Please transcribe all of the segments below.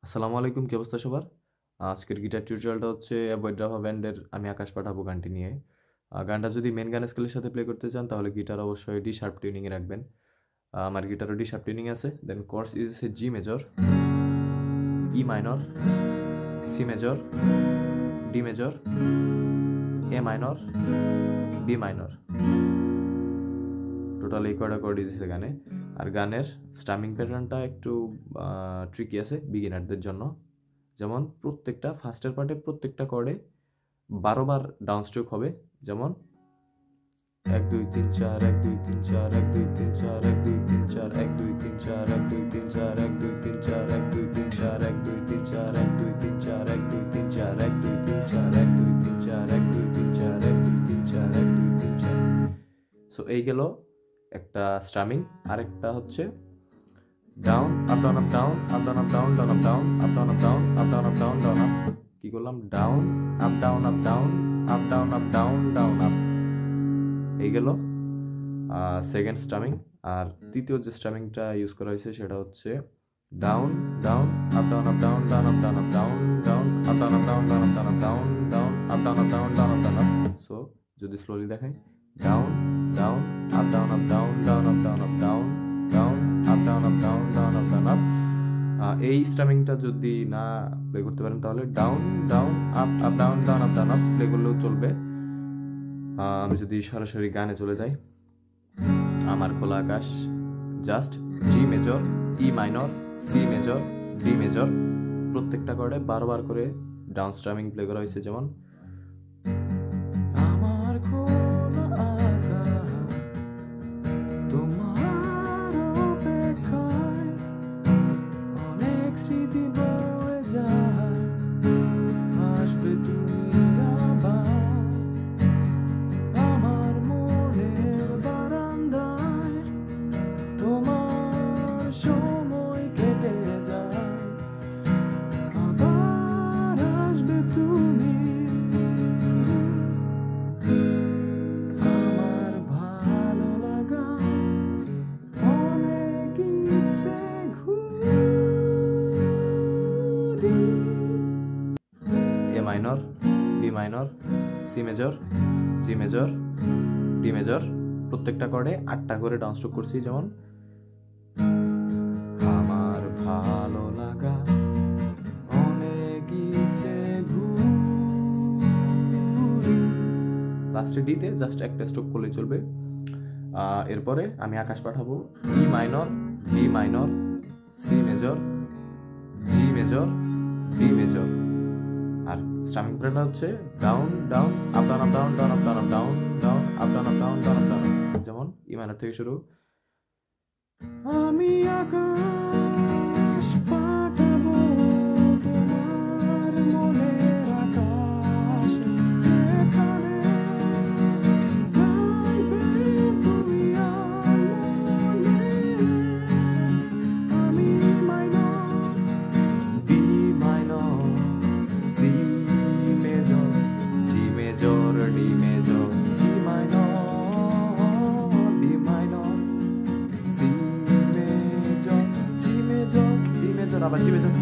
আসসালামু আলাইকুম, কি অবস্থা সবার? আজকের গিটার টিউটোরিয়ালটা হচ্ছে অ্যাভয়েড রাভা ব্যান্ডের আমি আকাশ পাঠাবো গানটি নিয়ে। গানটা যদি মেন গান স্কেলের সাথে প্লে করতে চান তাহলে গিটার অবশ্যই ডি শার্প টিউনিংয়ে রাখবেন। আমার গিটারও ডি শার্প টিউনিং আছে। Then chords is a G major, E minor, C major, D major, A minor, B minor. Total এই কয়টা কর্ড ইজ গানে। আর গানের স্টামিং প্যাটার্নটা একটু ট্রিকি আছে বিগিনারদের জন্য। যেমন প্রত্যেকটা ফার্স্টের পার্টে প্রত্যেকটা কর্ডে 12 বার ডাউন স্ট্রোক হবে। যেমন 1 2 3 4 1 2 3 4 1 2 3 4 1 2 3 4 1 2 3 4 1 2 3 4 1 2 3 4 1 2 3 4 1 2 3 4 1 2 3 4 1 2 3 4 1 2 3 4 1 2 3 4 1 2 3 4 1 2 3 4 1 2 3 4। সো এই গেল একটা স্ট্রামিং। আরেকটা হচ্ছে down up down up down up down up down down up down up down up down up down up down down up. কি করলাম? Down up down up down up down up down down up. এই গেল second strumming. আর তৃতীয় যে স্ট্রামিংটা use করা হয়েছে সেটা হচ্ছে down down up down up down down up down up down down up down up down down up down up down down up down up down down up down up. So যদি slowly দেখাই, down down up down up down down up down up down down up down up down down up down up. এই স্ট্রামিংটা যদি না play করতে পারেন তাহলে down down up up down down up down up play করলেও চলবে। আমি যদি সরাসরি গানে চলে যাই, আমার খোলা আকাশ just G major, E minor, C major, D major, প্রত্যেকটা কর্ডে 12 বার করে ডাউন স্ট্রামিং প্লে করা হয়েছে। যেমন আমার খোলা আকাশ তোমার অপেক্ষায় অনেক স্মৃতি বয়ে যায়, আসবে তুমি আবার আমার মনের বারান্দায়, তোমার সময় কেটে যায়, আবার আসবে তুমি। আমার ভালো লাগা অনেক ইচ্ছে ঘুরি। A minor, B minor, C major, G major, D major, প্রত্যেকটা কর্ডে 8টা করে ডাউন স্ট্রোক করছি। যেমন আমার ভালো লাগা অনেক ইচ্ছে ঘুরি। লাস্টে ডিতে জাস্ট একটা স্ট্রোক করলেই চলবে। এরপরে আমি আকাশ পাঠাবো E minor, B minor, C major, G major, D major. আর স্ট্রামিং প্যাটার্নটা হচ্ছে down down up down up down down up down up down down up down up down down up down. যেমন ই মাইনর থেকে শুরু, আমি আকাশ পাঠাবো তোমার মনের আকাশে, যেখানে গাইবে তুমি আর মনে। আমি minor, B minor, C major, G major, D major, G minor, D minor, C major, G major, D major, আবার জি মেজর।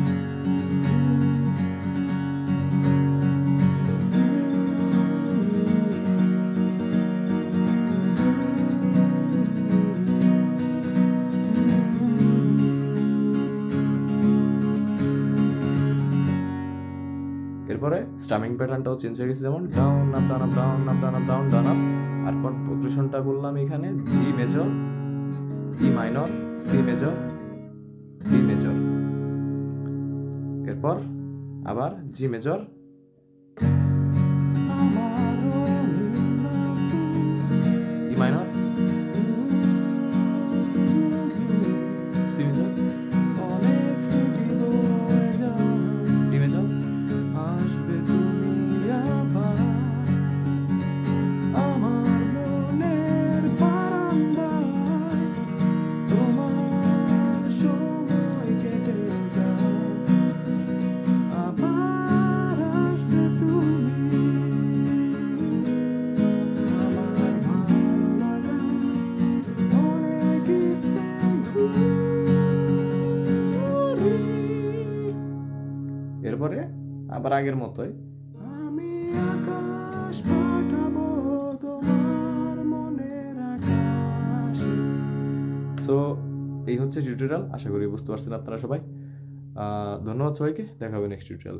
এরপরে স্ট্রামিং প্যাটার্নটাও চেঞ্জ হয়ে গেছে। যেমন down up down up down up down up down down up. আর chord প্রোগ্রেশনটা করলাম এখানে G major, E minor, C major, D major, এরপর আবার G major, E minor, C major, D major, আসবে তুমি আবার আমার মনের বারান্দায়, তোমার সময় কেটে যায়, আবার এরপরে আবার আগের মতোই আমি আকাশ পাঠাবো তোমার মনের আকাশে। সো এই হচ্ছে টিউটোরিয়াল। আশা করি বুঝতে পারছেন আপনারা সবাই। ধন্যবাদ সবাইকে, দেখা হবে নেক্সট টিউটোরিয়াল।